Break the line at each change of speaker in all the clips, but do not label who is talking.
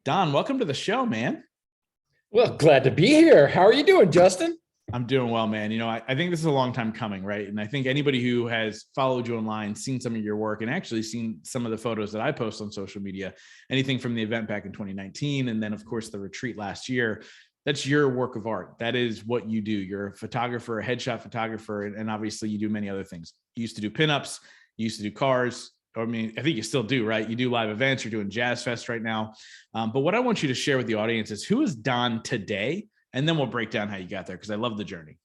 Don, welcome to the show, man.
Well, glad to be here. How are you doing, Justin?
I'm doing well, man. I think this is a long time coming, right? And I think anybody who has followed you online, seen some of your work, and actually seen some of the photos that I post on social media, anything from the event back in 2019, and then, of course, the retreat last year, that's your work of art. That is what you do. You're a photographer, a headshot photographer, and obviously you do many other things. You used to do pinups, you used to do cars. I mean, I think you still do, right? You do live events, you're doing Jazz Fest right now. But what I want you to share with the audience is who is Don today? And then we'll break down how you got there, because I love the journey.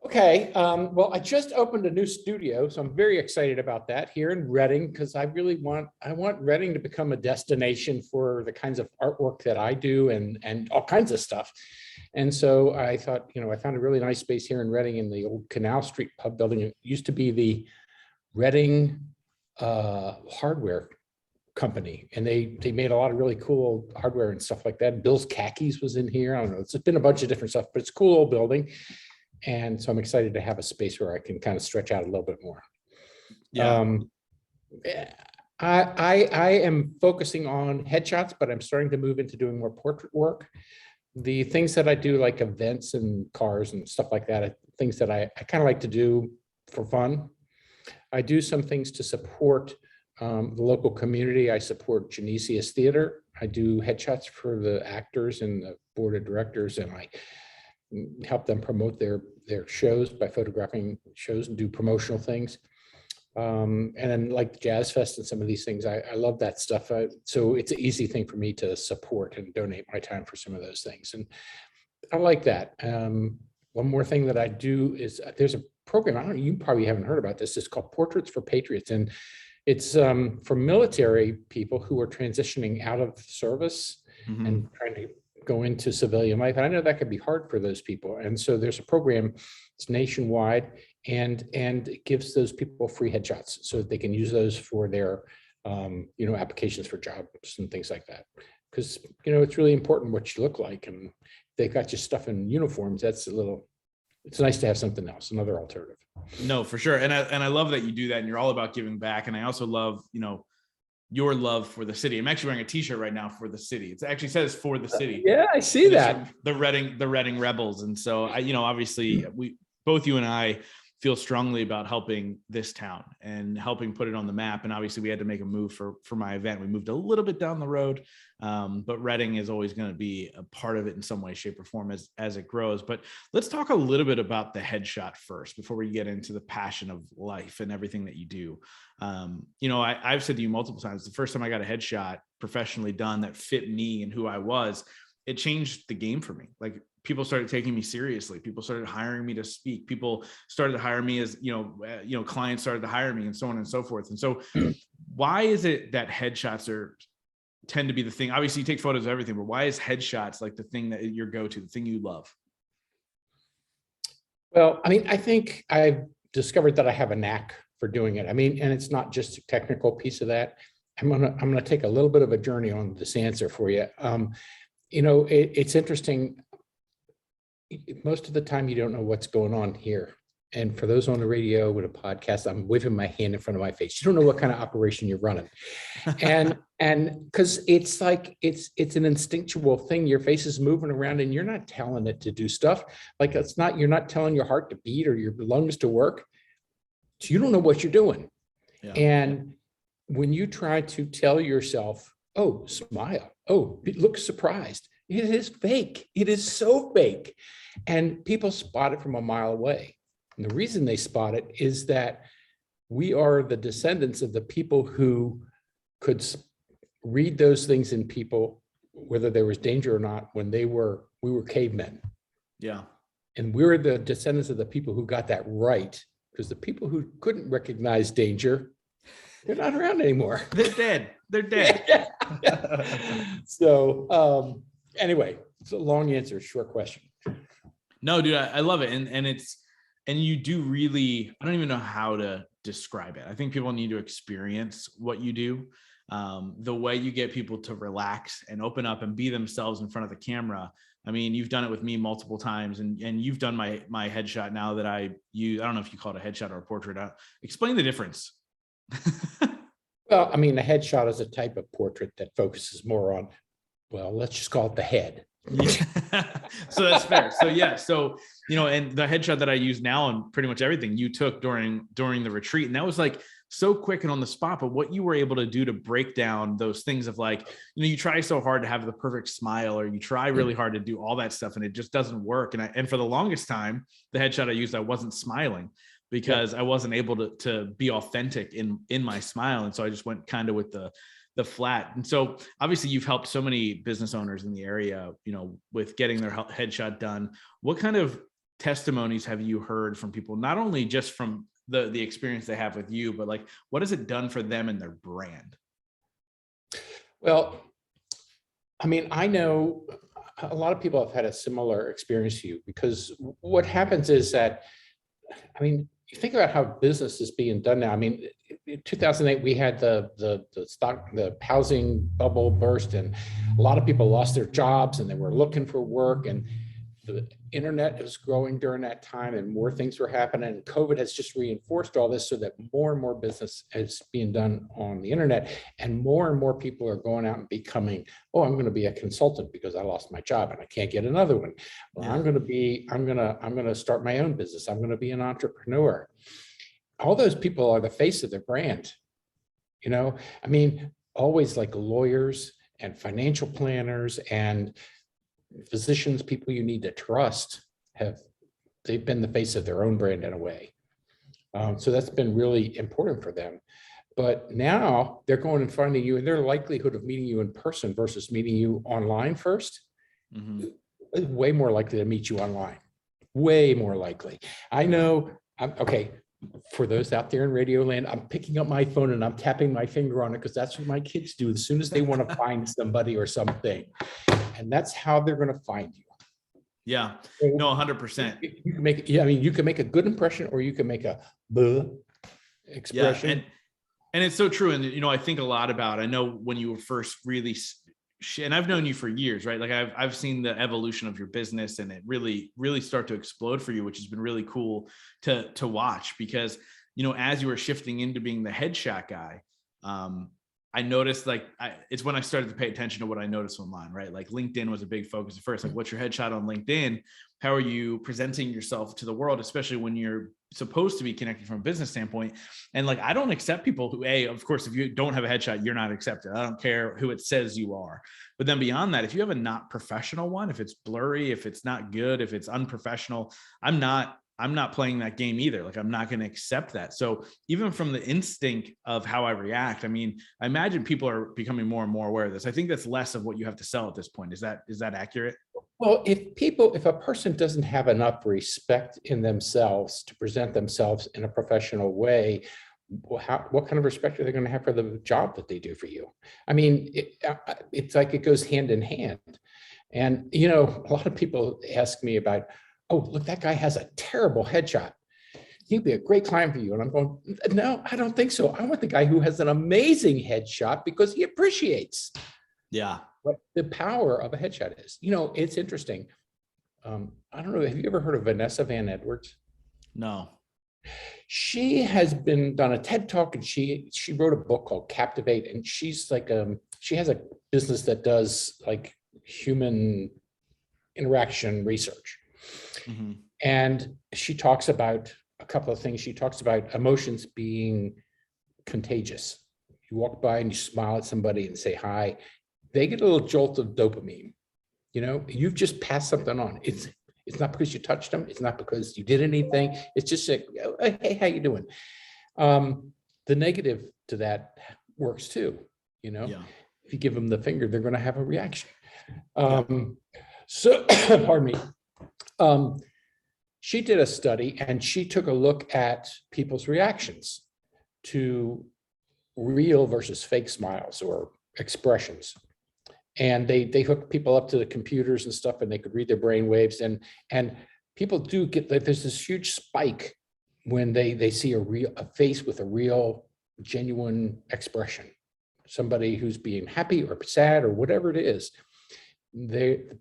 Okay. Well, I just opened a new studio, so I'm very excited about that here in Reading, because I want Reading to become a destination for the kinds of artwork that I do and all kinds of stuff. And so I thought, I found a really nice space here in Reading in the old Canal Street pub building. It used to be the Reading hardware company, and they made a lot of really cool hardware and stuff like that. Bill's Khakis was in here. I don't know, it's been a bunch of different stuff, but it's a cool old building. And so I'm excited to have a space where I can kind of stretch out a little bit more.
Yeah.
I am focusing on headshots, but I'm starting to move into doing more portrait work. The things that I do, like events and cars and stuff like that, are things that I kind of like to do for fun. I do some things to support the local community. I support Genesius Theater. I do headshots for the actors and the board of directors, and I help them promote their shows by photographing shows and do promotional things. And then like the Jazz Fest and some of these things, I love that stuff. So it's an easy thing for me to support and donate my time for some of those things. And I like that. One more thing that I do is there's a program, you probably haven't heard about this. It's called Portraits for Patriots. And it's for military people who are transitioning out of service and trying to go into civilian life. And I know that could be hard for those people. And so there's a program, it's nationwide, and it gives those people free headshots so that they can use those for their, applications for jobs and things like that. Because, it's really important what you look like. And they've got your stuff in uniforms. It's nice to have something else, another alternative.
No, for sure. And I love that you do that, and you're all about giving back. And I also love, your love for the city. I'm actually wearing a t-shirt right now for the city. It actually says "for the city."
Yeah, I see that.
The Reading Rebels. And so obviously both you and I feel strongly about helping this town and helping put it on the map. And obviously we had to make a move for my event. We moved a little bit down the road, but Reading is always going to be a part of it in some way, shape, or form as it grows. But let's talk a little bit about the headshot first before we get into the passion of life and everything that you do. I've said to you multiple times, the first time I got a headshot professionally done that fit me and who I was, it changed the game for me. Like, people started taking me seriously. People started hiring me to speak. People started to hire me as, clients started to hire me, and so on and so forth. And so why is it that headshots tend to be the thing? Obviously you take photos of everything, but why is headshots like the thing that your go-to, the thing you love?
Well, I think I've discovered that I have a knack for doing it. And it's not just a technical piece of that. I'm gonna take a little bit of a journey on this answer for you. It's interesting. Most of the time you don't know what's going on here. And for those on the radio with a podcast, I'm waving my hand in front of my face. You don't know what kind of operation you're running. And because it's like, it's an instinctual thing. Your face is moving around and you're not telling it to do stuff. Like, you're not telling your heart to beat or your lungs to work. So you don't know what you're doing. Yeah. And when you try to tell yourself, oh, smile, oh, look surprised, it is fake. It is so fake. And people spot it from a mile away. And the reason they spot it is that we are the descendants of the people who could read those things in people, whether there was danger or not, when we were cavemen.
Yeah.
And we're the descendants of the people who got that right, because the people who couldn't recognize danger, they're not around anymore.
They're dead.
So anyway, it's a long answer, short question.
No, dude, I love it. And you do really, I don't even know how to describe it. I think people need to experience what you do. The way you get people to relax and open up and be themselves in front of the camera. I mean, you've done it with me multiple times, and you've done my headshot now that I use. I don't know if you call it a headshot or a portrait. Explain the difference.
Well, I mean, a headshot is a type of portrait that focuses more on, well, let's just call it the head.
Yeah. So that's fair. So yeah, so and the headshot that I use now on pretty much everything you took during the retreat, and that was like so quick and on the spot. But what you were able to do to break down those things of like, you try so hard to have the perfect smile, or you try really hard to do all that stuff, and it just doesn't work. And for the longest time, the headshot I used, I wasn't smiling because I wasn't able to be authentic in my smile, and so I just went kind of with the flat. And so obviously you've helped so many business owners in the area, with getting their headshot done. What kind of testimonies have you heard from people, not only just from the experience they have with you, but like, what has it done for them and their brand?
Well, I mean, I know a lot of people have had a similar experience to you, because what happens is that, I mean, you think about how business is being done now. I mean, in 2008, we had the housing bubble burst, and a lot of people lost their jobs and they were looking for work, and the internet was growing during that time and more things were happening. And COVID has just reinforced all this, so that more and more business is being done on the internet, and more people are going out and becoming, oh, I'm going to be a consultant because I lost my job and I can't get another one. Well, I'm going to start my own business. I'm going to be an entrepreneur. All those people are the face of their brand. I mean, always like lawyers and financial planners and physicians, people you need to trust, they've been the face of their own brand in a way. So that's been really important for them. But now they're going and finding you, and their likelihood of meeting you in person versus meeting you online first, is way more likely to meet you online. Way more likely. I know. Okay. For those out there in Radio Land, I'm picking up my phone and I'm tapping my finger on it, because that's what my kids do as soon as they want to find somebody or something. And that's how they're going to find you.
Yeah, no, 100%.
You can make, I mean, you can make a good impression, or you can make a bleh expression.
Yeah, and it's so true. And I think a lot about, I know when you were first really, and I've known you for years, right? Like I've seen the evolution of your business, and it really start to explode for you, which has been really cool to watch, because as you were shifting into being the headshot guy, I noticed it's when I started to pay attention to what I noticed online, right? Like LinkedIn was a big focus at first. Like, what's your headshot on LinkedIn? How are you presenting yourself to the world, especially when you're supposed to be connecting from a business standpoint? And like, I don't accept people who, of course, if you don't have a headshot, you're not accepted. I don't care who it says you are. But then beyond that, if you have a not professional one, if it's blurry, if it's not good, if it's unprofessional, I'm not playing that game either. Like, I'm not going to accept that. So even from the instinct of how I react, I mean, I imagine people are becoming more and more aware of this. I think that's less of what you have to sell at this point. Is that accurate?
Well, if a person doesn't have enough respect in themselves to present themselves in a professional way, what kind of respect are they going to have for the job that they do for you? I mean, it's like it goes hand in hand. And, a lot of people ask me about, oh, look, that guy has a terrible headshot. He'd be a great client for you. And I'm going, no, I don't think so. I want the guy who has an amazing headshot because he appreciates what the power of a headshot is. It's interesting. I don't know. Have you ever heard of Vanessa Van Edwards?
No.
She has done a TED Talk, and she wrote a book called Captivate. And she's like, she has a business that does like human interaction research. Mm-hmm. And she talks about a couple of things. She talks about emotions being contagious. You walk by and you smile at somebody and say hi, they get a little jolt of dopamine. You've just passed something on. It's not because you touched them. It's not because you did anything. It's just like, hey, how you doing? The negative to that works too. If you give them the finger, they're going to have a reaction. So, pardon me. She did a study, and she took a look at people's reactions to real versus fake smiles or expressions. And they hooked people up to the computers and stuff, and they could read their brain waves. And people do get, there's this huge spike when they see a face with a real, genuine expression. Somebody who's being happy or sad or whatever it is.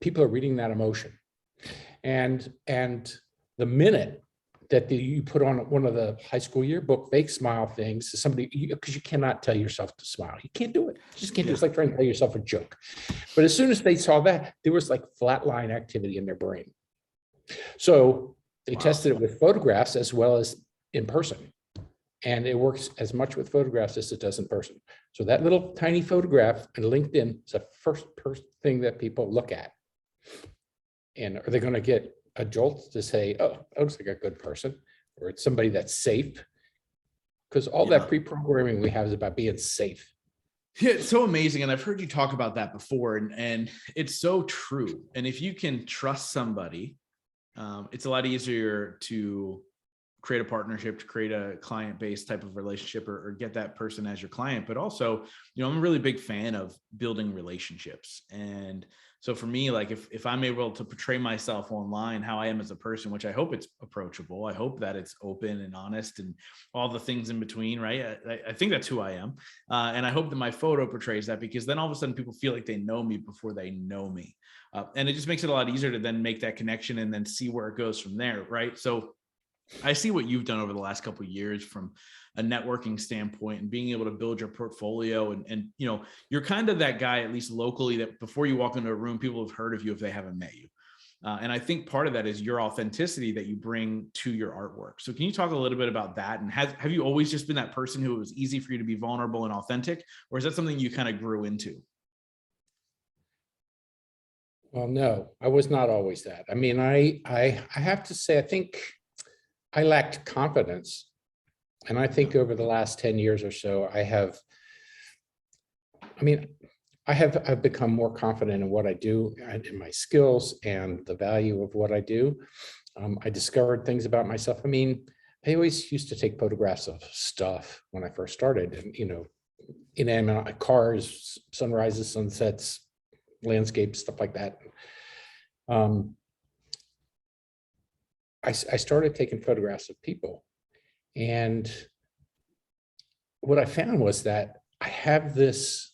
People are reading that emotion. And the minute that you put on one of the high school yearbook fake smile things to somebody, because you cannot tell yourself to smile. You can't do it. You just can't do it. It's like trying to tell yourself a joke. But as soon as they saw that, there was like flatline activity in their brain. So they tested it with photographs as well as in person. And it works as much with photographs as it does in person. So that little tiny photograph on LinkedIn is the first thing that people look at. And are they going to get a jolt to say, oh, that looks like a good person, or it's somebody that's safe? Because all that pre-programming we have is about being safe.
Yeah, it's so amazing. And I've heard you talk about that before, and it's so true. And if you can trust somebody, it's a lot easier to create a partnership, to create a client-based type of relationship, or get that person as your client. But also, I'm a really big fan of building relationships. And so for me, like if I'm able to portray myself online, how I am as a person, which I hope it's approachable, I hope that it's open and honest and all the things in between, right? I think that's who I am. And I hope that my photo portrays that, because then all of a sudden people feel like they know me before they know me. And it just makes it a lot easier to then make that connection and then see where it goes from there, right? So I see what you've done over the last couple of years from a networking standpoint and being able to build your portfolio. And you're kind of that guy, at least locally, that before you walk into a room, people have heard of you if they haven't met you. And I think part of that is your authenticity that you bring to your artwork. So can you talk a little bit about that? And have you always just been that person who it was easy for you to be vulnerable and authentic, or is that something you kind of grew into?
Well, no, I was not always that. I mean, I have to say, I think I lacked confidence. And I think over the last 10 years or so, I've become more confident in what I do and in my skills and the value of what I do. I discovered things about myself. I mean, I always used to take photographs of stuff when I first started, and, inanimate cars, sunrises, sunsets, landscapes, stuff like that. I started taking photographs of people, and what I found was that I have this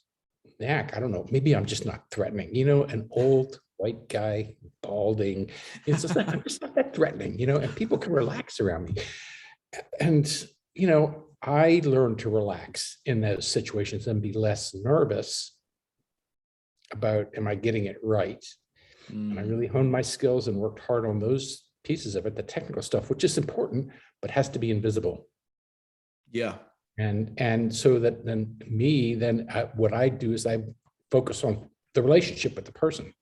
knack. I don't know, maybe I'm just not threatening, an old white guy, balding. It's just I'm just not that threatening, and people can relax around me. And, I learned to relax in those situations and be less nervous about, am I getting it right? And I really honed my skills and worked hard on those pieces of it, the technical stuff, which is important, but has to be invisible.
Yeah.
And so that what I do is I focus on the relationship with the person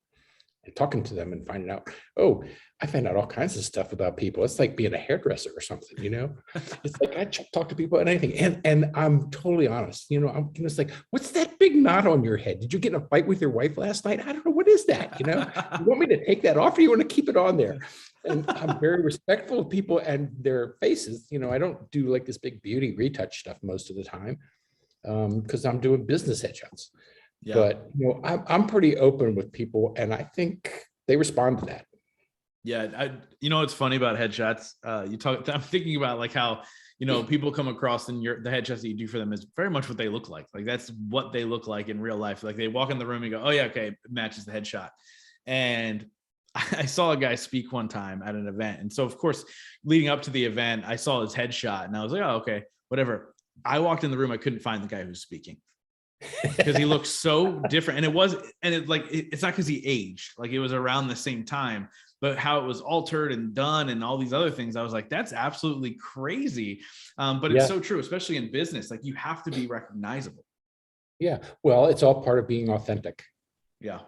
and talking to them and finding out, oh, I find out all kinds of stuff about people. It's like being a hairdresser or something, It's like I talk to people and anything. And I'm totally honest, I'm just like, what's that big knot on your head? Did you get in a fight with your wife last night? I don't know. What is that? You want me to take that off, or you want to keep it on there? And I'm very respectful of people and their faces. I don't do like this big beauty retouch stuff most of the time, because I'm doing business headshots. Yeah. But I'm pretty open with people, and I think they respond to that.
Yeah, it's funny about headshots. I'm thinking about like how people come across, and the headshots that you do for them is very much what they look like. Like that's what they look like in real life. Like they walk in the room and go, oh yeah, okay, it matches the headshot. And I saw a guy speak one time at an event, and so of course, leading up to the event, I saw his headshot, and I was like, oh okay, whatever. I walked in the room, I couldn't find the guy who was speaking, because he looked so different. And it's not because he aged, like it was around the same time, but how it was altered and done and all these other things. I was like, that's absolutely crazy. But it's so true, especially in business, like you have to be recognizable.
Yeah. Well, it's all part of being authentic.
Yeah.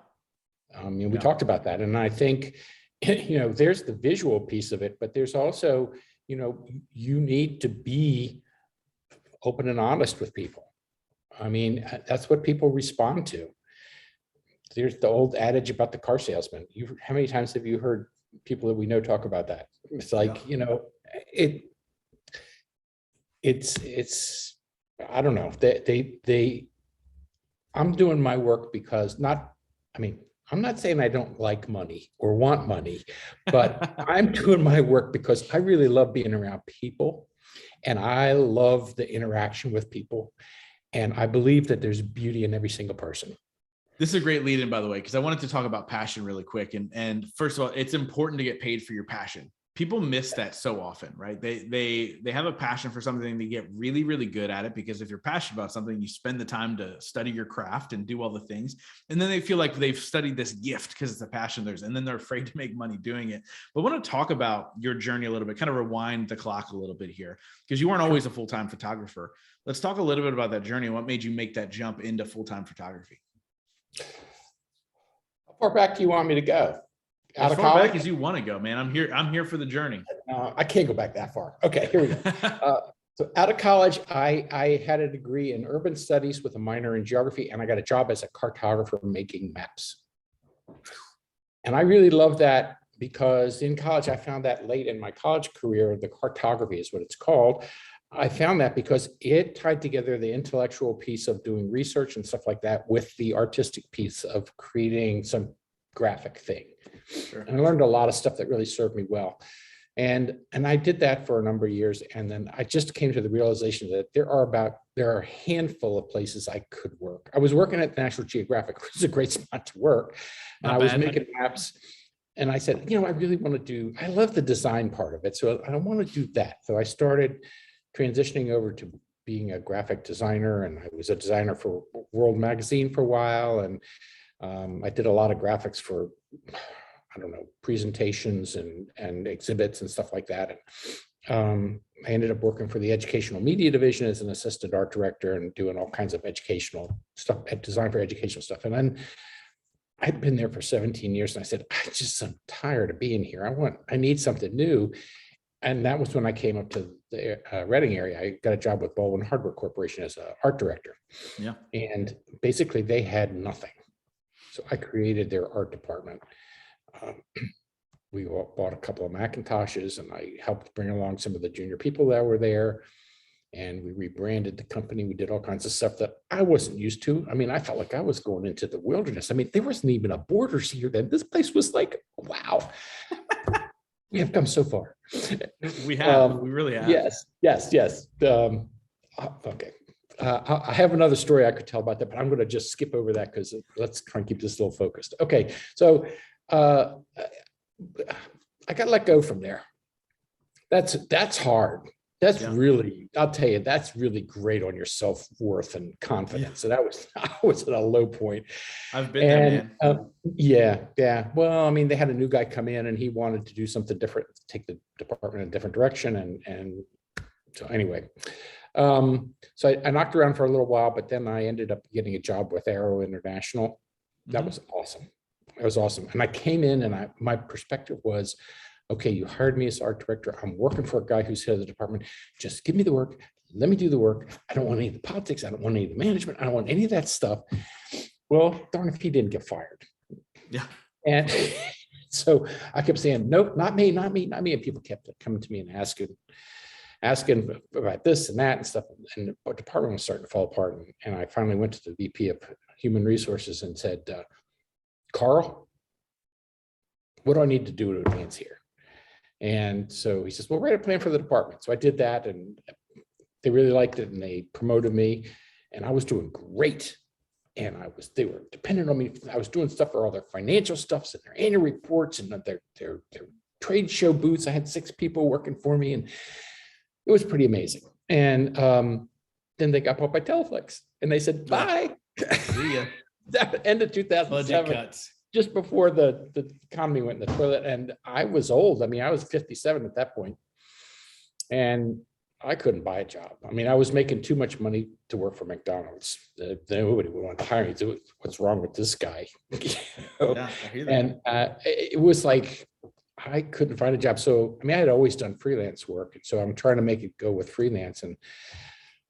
We talked about that. And I think, there's the visual piece of it, but there's also, you need to be open and honest with people. I mean, that's what people respond to. There's the old adage about the car salesman. How many times have you heard people that we know talk about that? It's like, it's, I don't know, I'm doing my work because I'm not saying I don't like money or want money, but I'm doing my work because I really love being around people, and I love the interaction with people. And I believe that there's beauty in every single person.
This is a great lead in, by the way, because I wanted to talk about passion really quick. And first of all, it's important to get paid for your passion. people miss that so often, right? They have a passion for something, they get really, really good at it, because if you're passionate about something, you spend the time to study your craft and do all the things. And then they feel like they've studied this gift because it's a passion of theirs, and then they're afraid to make money doing it. But I want to talk about your journey a little bit, kind of rewind the clock a little bit here, because you weren't always a full-time photographer. Let's talk a little bit about that journey. What made you make that jump into full-time photography?
How far back do you want me to go? Out
As
of
far
college?
back as you want to go, man. I'm here for the journey.
I can't go back that far. Okay, here we go. So out of college, I had a degree in urban studies with a minor in geography, and I got a job as a cartographer making maps. And I really loved that because in college, I found that late in my college career, the cartography is what it's called. I found that because it tied together the intellectual piece of doing research and stuff like that with the artistic piece of creating some graphic thing. Sure. And I learned a lot of stuff that really served me well. And I did that for a number of years. And then I just came to the realization that there are a handful of places I could work. I was working at National Geographic, which is a great spot to work. And I was making maps. And I said, I really want to I love the design part of it. So I want to do that. So I started transitioning over to being a graphic designer. And I was a designer for World Magazine for a while. And I did a lot of graphics for, presentations and exhibits and stuff like that. And I ended up working for the educational media division as an assistant art director and doing all kinds of educational stuff, design for educational stuff. And then I'd been there for 17 years, and I said, I'm tired of being here. I need something new. And that was when I came up to the Reading area. I got a job with Baldwin Hardware Corporation as an art director. Yeah. And basically they had nothing. So I created their art department. We bought a couple of Macintoshes, and I helped bring along some of the junior people that were there. And we rebranded the company. We did all kinds of stuff that I wasn't used to. I mean, I felt like I was going into the wilderness. I mean, there wasn't even a borders here then. This place was like, wow. We have come so far.
We have. We really have.
Yes. Okay. I have another story I could tell about that, but I'm going to just skip over that because let's try and keep this a little focused. Okay. So I got let go from there. That's hard. That's really, I'll tell you, that's really great on your self-worth and confidence. Yeah. So I was at a low point.
I've been there, man.
Yeah. Well, I mean, they had a new guy come in and he wanted to do something different, take the department in a different direction. And so anyway, so I knocked around for a little while, but then I ended up getting a job with Aero International. That was awesome. It was awesome. And I came in and my perspective was, okay, you hired me as art director. I'm working for a guy who's head of the department. Just give me the work. Let me do the work. I don't want any of the politics. I don't want any of the management. I don't want any of that stuff. Well, darn if he didn't get fired.
Yeah.
And so I kept saying, nope, not me. And people kept coming to me and asking about this and that and stuff. And the department was starting to fall apart. And I finally went to the VP of Human Resources and said, Carl, what do I need to do to advance here? And so he says, well, write a plan for the department. So I did that, and they really liked it, and they promoted me, and I was doing great. And they were dependent on me. I was doing stuff for all their financial stuffs and their annual reports and their trade show booths. I had 6 people working for me, and it was pretty amazing. And then they got bought by Teleflex, and they said, bye.
See ya.
That end of 2007.
Budget cuts.
Just before the economy went in the toilet, and I was old. I mean, I was 57 at that point, and I couldn't buy a job. I mean, I was making too much money to work for McDonald's. Nobody would want to hire me. What's wrong with this guy?
Yeah, I hear that.
And it was like I couldn't find a job. So I mean, I had always done freelance work, and so I'm trying to make it go with freelance. And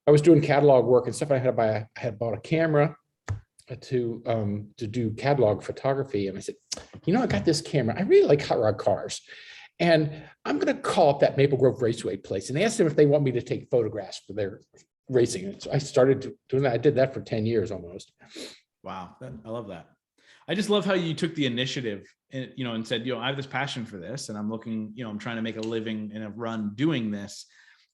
I was doing catalog work and stuff. I had bought a camera to do catalog photography. And I said, I got this camera. I really like hot rod cars. And I'm going to call up that Maple Grove Raceway place and ask them if they want me to take photographs for their racing. And so I started doing that. I did that for 10 years almost.
Wow. I love that. I just love how you took the initiative and said, I have this passion for this, and I'm looking, I'm trying to make a living and a run doing this.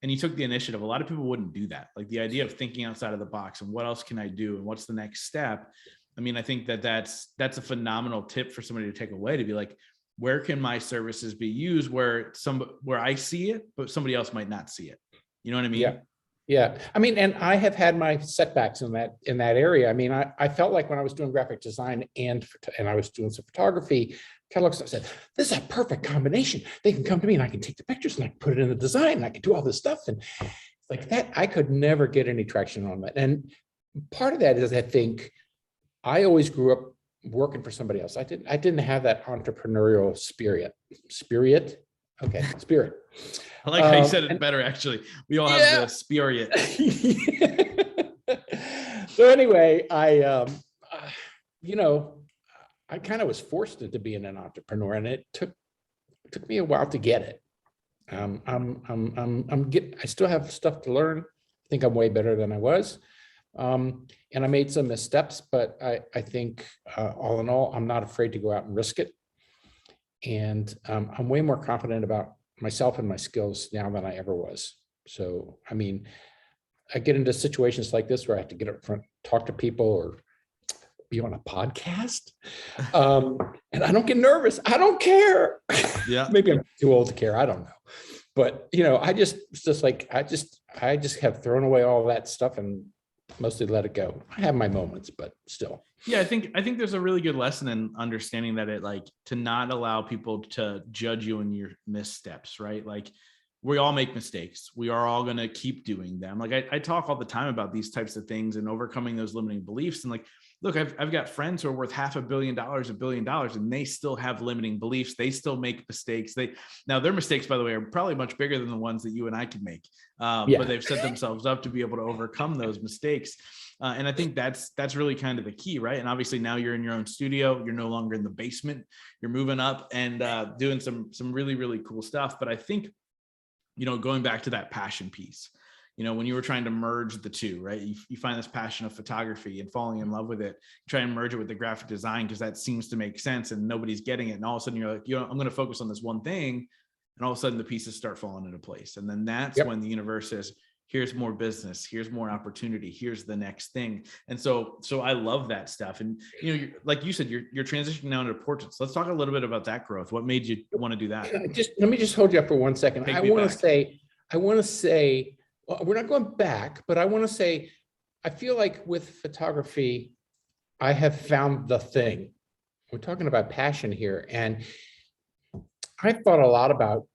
And you took the initiative. A lot of people wouldn't do that. Like the idea of thinking outside of the box and what else can I do? And what's the next step? I mean, I think that's a phenomenal tip for somebody to take away, to be like, where can my services be used where I see it, but somebody else might not see it. You know what I mean?
Yeah. Yeah. I mean, and I have had my setbacks in that area. I mean, I felt like when I was doing graphic design and I was doing some photography, catalogs, I said, this is a perfect combination. They can come to me and I can take the pictures and I can put it in the design and I can do all this stuff. And like that, I could never get any traction on that. And part of that is, I think I always grew up working for somebody else. I didn't have that entrepreneurial spirit. Okay, spirit.
I like how you said it better, actually. We all have the spirit.
So anyway, I kind of was forced into being an entrepreneur, and it took me a while to get it. I still have stuff to learn. I think I'm way better than I was. And I made some missteps, but I think all in all, I'm not afraid to go out and risk it. And I'm way more confident about myself and my skills now than I ever was. So, I mean, I get into situations like this where I have to get up front, talk to people, or be on a podcast. And I don't get nervous. I don't care.
Yeah.
Maybe I'm too old to care. I don't know. But, I just have thrown away all that stuff and mostly let it go. I have my moments, but still.
Yeah, I think there's a really good lesson in understanding that to not allow people to judge you in your missteps, right? Like, we all make mistakes. We are all going to keep doing them. Like I talk all the time about these types of things and overcoming those limiting beliefs. And like, look, I've got friends who are worth $500 million, $1 billion, and they still have limiting beliefs. They still make mistakes. Now their mistakes, by the way, are probably much bigger than the ones that you and I can make. But they've set themselves up to be able to overcome those mistakes. And I think that's really kind of the key, right? And obviously now you're in your own studio. You're no longer in the basement. You're moving up and doing some really, really cool stuff. But I think, going back to that passion piece, when you were trying to merge the two, right? You find this passion of photography and falling in love with it, try and merge it with the graphic design because that seems to make sense and nobody's getting it. And all of a sudden you're like, I'm going to focus on this one thing. And all of a sudden the pieces start falling into place. And then that's when the universe says, here's more business, here's more opportunity, here's the next thing. And so I love that stuff. And, like you said, you're transitioning now into portraits. Let's talk a little bit about that growth. What made you want to do that?
Let me just hold you up for 1 second. I want to say, well, we're not going back, but I want to say, I feel like with photography, I have found the thing. We're talking about passion here. And I've thought a lot about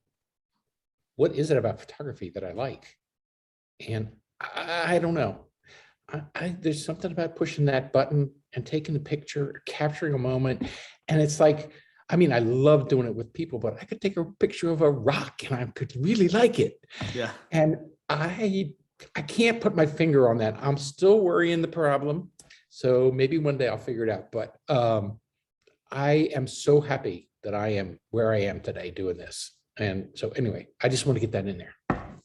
what is it about photography that I like? And I don't know. There's something about pushing that button and taking the picture, capturing a moment. And it's like, I mean, I love doing it with people, but I could take a picture of a rock and I could really like it. Yeah. And I can't put my finger on that. I'm still worrying the problem. So maybe one day I'll figure it out. But I am so happy that I am where I am today doing this. And so anyway, I just want to get that in there.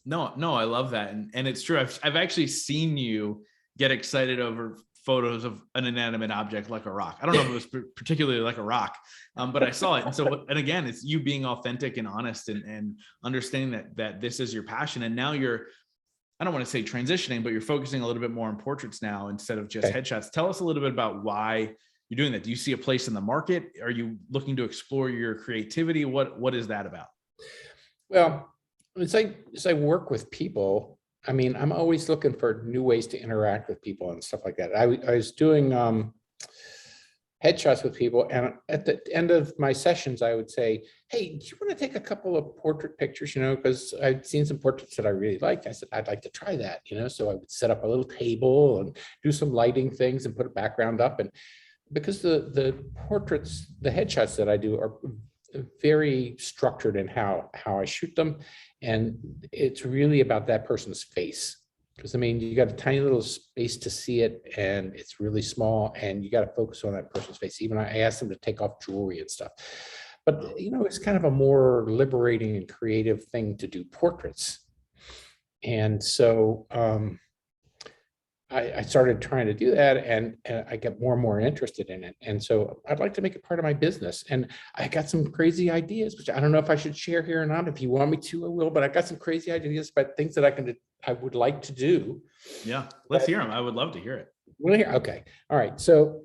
No, I love that. And it's true. I've actually seen you get excited over photos of an inanimate object like a rock. I don't know if it was particularly like a rock, but I saw it. And so, and again, it's you being authentic and honest and understanding that this is your passion. And now I don't want to say transitioning, but you're focusing a little bit more on portraits now instead of just headshots. Tell us a little bit about why you're doing that. Do you see a place in the market? Are you looking to explore your creativity? What is that about?
Well, as I work with people, I mean, I'm always looking for new ways to interact with people and stuff like that. I was doing headshots with people, and at the end of my sessions, I would say, hey, do you want to take a couple of portrait pictures, because I'd seen some portraits that I really liked. I said, I'd like to try that, so I would set up a little table and do some lighting things and put a background up. And because the portraits, the headshots that I do are very structured in how I shoot them. And it's really about that person's face. Because I mean, you got a tiny little space to see it and it's really small and you got to focus on that person's face. Even I asked them to take off jewelry and stuff. But, it's kind of a more liberating and creative thing to do portraits. And so I started trying to do that and I got more and more interested in it. And so I'd like to make it part of my business. And I got some crazy ideas, which I don't know if I should share here or not. If you want me to, I will, but I got some crazy ideas about things that I would like to do.
Yeah, let's hear them. I would love to hear it.
Want to hear? Okay. All right. So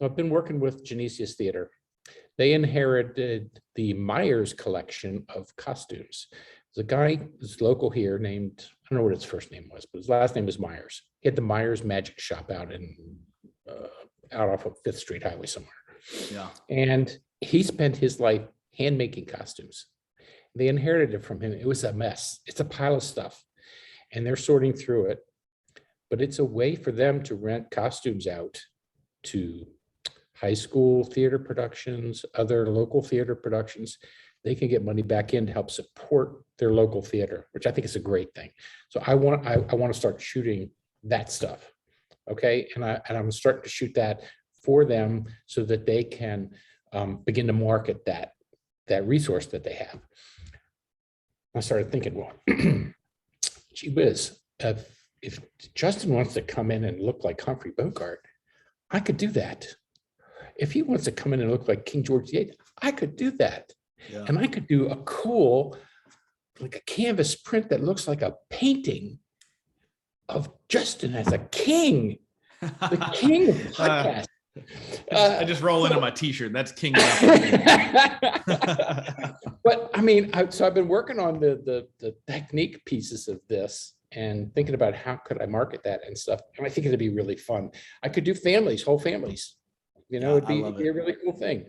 I've been working with Genesius Theater They inherited the Myers collection of costumes. There's a guy who's local here named, I don't know what his first name was, but his last name is Myers. He had the Myers Magic Shop out out off of Fifth Street Highway somewhere.
Yeah.
And he spent his life hand making costumes. They inherited it from him. It was a mess. It's a pile of stuff. And they're sorting through it. But it's a way for them to rent costumes out to high school theater productions, other local theater productions. They can get money back in to help support their local theater, which I think is a great thing. So I want to start shooting that stuff. Okay. And I'm starting to shoot that for them so that they can begin to market that resource that they have. I started thinking, well, gee whiz, if Justin wants to come in and look like Humphrey Bogart, I could do that. If he wants to come in and look like King George VIII, I could do that. Yeah. And I could do a cool, like a canvas print that looks like a painting of Justin as a king, the king of podcasts.
I just roll into my t-shirt. That's king.
But I mean, so I've been working on the technique pieces of this and thinking about how could I market that and stuff. And I think it'd be really fun. I could do families, whole families. You know, it'd be a really cool thing.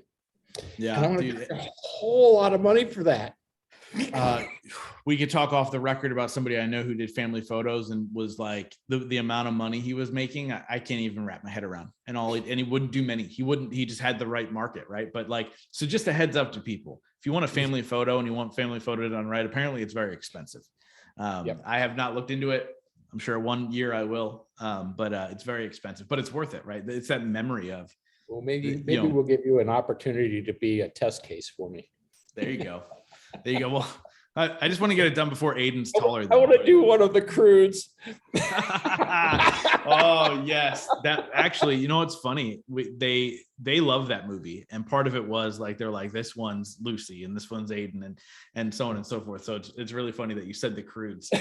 Yeah,
and I want to get a whole lot of money for that.
We could talk off the record about somebody I know who did family photos and was like the amount of money he was making. I can't even wrap my head around. And he wouldn't do many. He just had the right market, right? But like, so just a heads up to people. If you want a family photo and you want family photo done right, apparently it's very expensive. I have not looked into it. I'm sure one year I will, but it's very expensive, but it's worth it, right? It's that memory of.
Well, maybe we'll give you an opportunity to be a test case for me.
There you go. There you go. Well, I just want to get it done before Aiden's taller.
I want to do one of the Crudes.
Oh yes, that actually, you know what's funny? They love that movie, and part of it was like they're like, this one's Lucy and this one's Aiden, and so on and so forth. So it's really funny that you said the Crudes.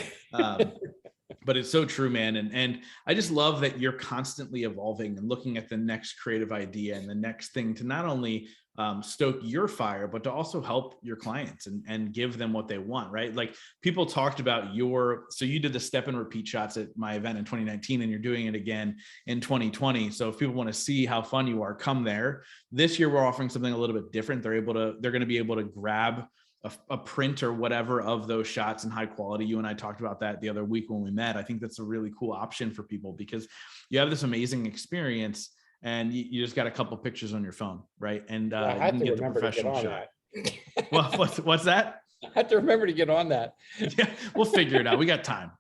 But it's so true, man. And I just love that you're constantly evolving and looking at the next creative idea and the next thing to not only stoke your fire, but to also help your clients and give them what they want, right? Like people talked about so you did the step and repeat shots at my event in 2019, and you're doing it again in 2020. So if people want to see how fun you are, come there. This year, we're offering something a little bit different. They're going to be able to grab a print or whatever of those shots in high quality. You and I talked about that the other week when we met. I think that's a really cool option for people because you have this amazing experience and you just got a couple pictures on your phone, right? And
I
you
have
can
to
get the
remember
professional
to get on
shot.
that.
Well, what's that?
I have to remember to get on that.
Yeah, we'll figure it out. We got time,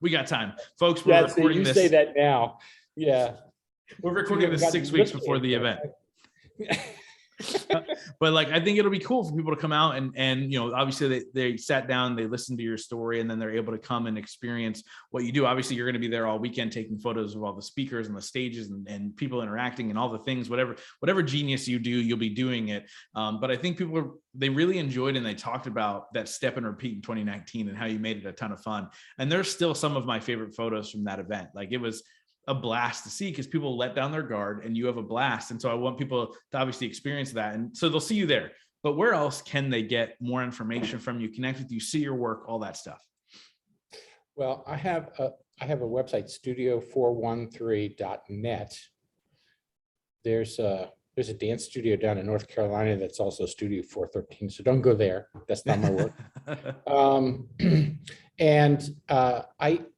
folks. We're recording this.
You say that now. Yeah,
we're recording this 6 weeks before the event. But like, I think it'll be cool for people to come out and you know, obviously they sat down, they listened to your story, and then they're able to come and experience what you do. Obviously, you're going to be there all weekend taking photos of all the speakers and the stages and people interacting and all the things, whatever genius you do, you'll be doing it. But I think they really enjoyed and they talked about that step and repeat in 2019 and how you made it a ton of fun. And there's still some of my favorite photos from that event. Like it was a blast to see because people let down their guard and you have a blast. And so I want people to obviously experience that. And so they'll see you there, but where else can they get more information from you, connect with you, see your work, all that stuff?
Well, I have a website, studio413.net. There's a dance studio down in North Carolina that's also Studio 413. So don't go there. That's not my work.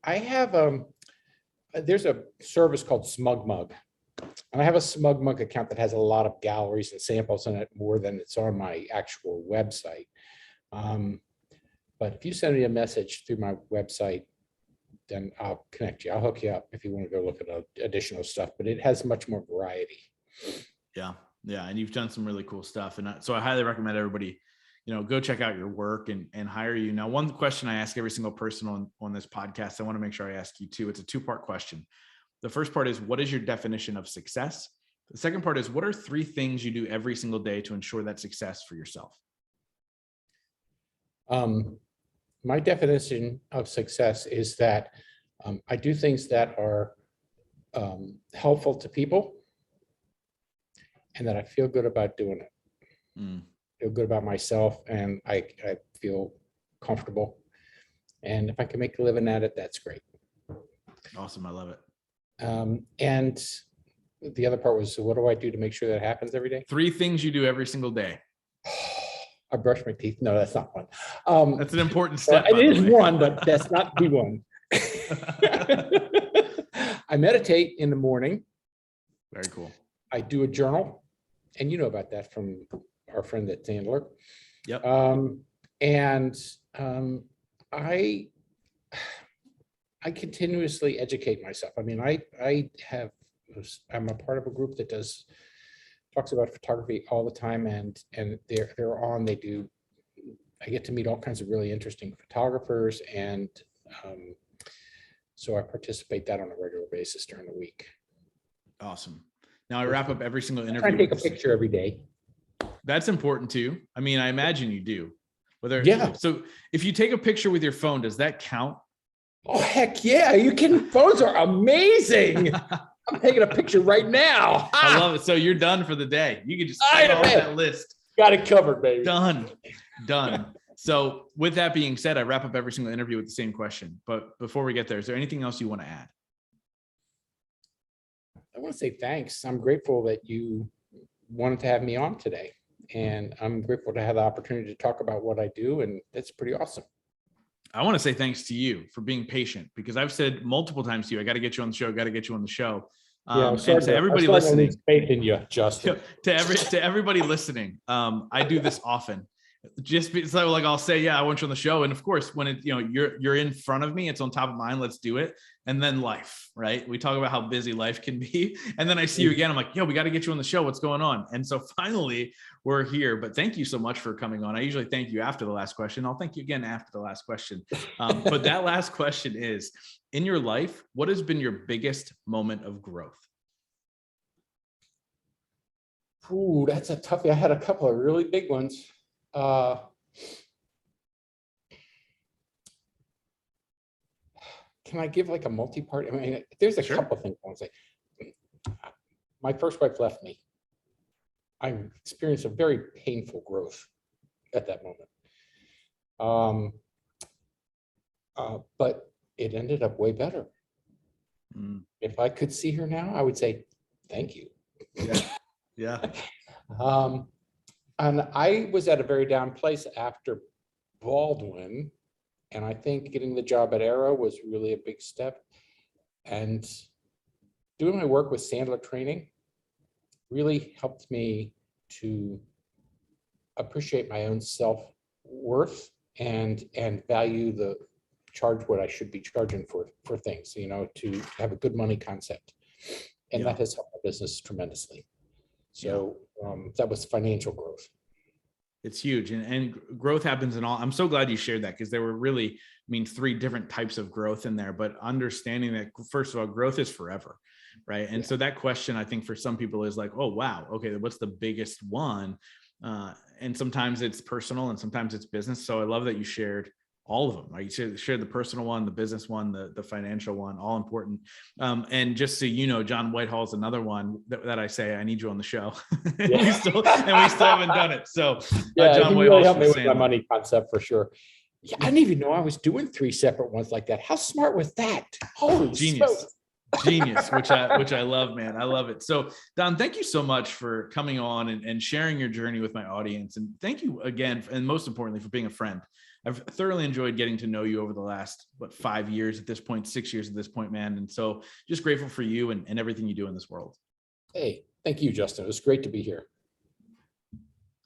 I have there's a service called SmugMug, and I have a SmugMug account that has a lot of galleries and samples in it, more than it's on my actual website. But if you send me a message through my website, then I'll connect you. I'll hook you up if you want to go look at additional stuff, but it has much more variety.
Yeah. And you've done some really cool stuff. And so I highly recommend everybody, you know, go check out your work and hire you. Now, one question I ask every single person on this podcast, I want to make sure I ask you too. It's a two-part question. The first part is, what is your definition of success? The second part is, what are 3 things you do every single day to ensure that success for yourself?
My definition of success is that I do things that are helpful to people and that I feel good about doing it. feel good about myself, and I feel comfortable. And if I can make a living at it, that's great.
Awesome. I love it.
And the other part was, so what do I do to make sure that happens every day?
3 things you do every single day.
I brush my teeth. No, that's not one.
That's an important step.
It is one, but that's not the one. I meditate in the morning.
Very cool.
I do a journal, and you know about that from our friend at Sandler.
Yep.
I continuously educate myself. I mean, I'm a part of a group that talks about photography all the time, and I get to meet all kinds of really interesting photographers, and so I participate that on a regular basis during the week.
Awesome. Now I wrap up every single interview.
I take a picture every day.
That's important too. I mean, I imagine you do.
Yeah.
So if you take a picture with your phone, does that count?
Oh, heck yeah. Are you kidding? Phones are amazing. I'm taking a picture right now.
I love it. So you're done for the day. You can just add on that list.
Got it covered, baby.
Done. So with that being said, I wrap up every single interview with the same question. But before we get there, is there anything else you want to add?
I want to say thanks. I'm grateful that you wanted to have me on today. And I'm grateful to have the opportunity to talk about what I do. And that's pretty awesome.
I want to say thanks to you for being patient, because I've said multiple times to you, I got to get you on the show, got to get you on the show.
And
to everybody listening,
faith in you, Justin.
to everybody listening, I do this often. Just so like I'll say, yeah, I want you on the show, and of course, when it you're in front of me, it's on top of mind. Let's do it, and then life, right? We talk about how busy life can be, and then I see you again. I'm like, yo, we got to get you on the show. What's going on? And so finally, we're here. But thank you so much for coming on. I usually thank you after the last question. I'll thank you again after the last question. But that last question is: in your life, what has been your biggest moment of growth?
Ooh, that's a toughie. I had a couple of really big ones. Can I give like a multi-part? I mean, there's a couple of things I want to say. My first wife left me. I experienced a very painful growth at that moment. But it ended up way better. If I could see her now, I would say, thank you.
Yeah.
And I was at a very down place after Baldwin, and I think getting the job at Arrow was really a big step. And doing my work with Sandler training really helped me to appreciate my own self-worth and value charge what I should be charging for things, to have a good money concept. And that has helped my business tremendously. So that was financial growth.
It's huge. And growth happens in all. I'm so glad you shared that, because there were really, 3 different types of growth in there, but understanding that, first of all, growth is forever. Right. And so that question, I think for some people is like, oh, wow. Okay. What's the biggest one? And sometimes it's personal and sometimes it's business. So I love that you shared all of them. Like you shared the personal one, the business one, the financial one, all important. And just so you know, John Whitehall is another one that I say, I need you on the show. and we still haven't done it. So
John Whitehall really helped me with my money concept for sure. Yeah, I didn't even know I was doing 3 separate ones like that. How smart was that? Holy
genius. Genius, which I love, man. I love it. So Don, thank you so much for coming on and sharing your journey with my audience. And thank you again, and most importantly, for being a friend. I've thoroughly enjoyed getting to know you over the last, 5 years at this point, 6 years at this point, man. And so just grateful for you and everything you do in this world.
Hey, thank you, Justin. It was great to be here.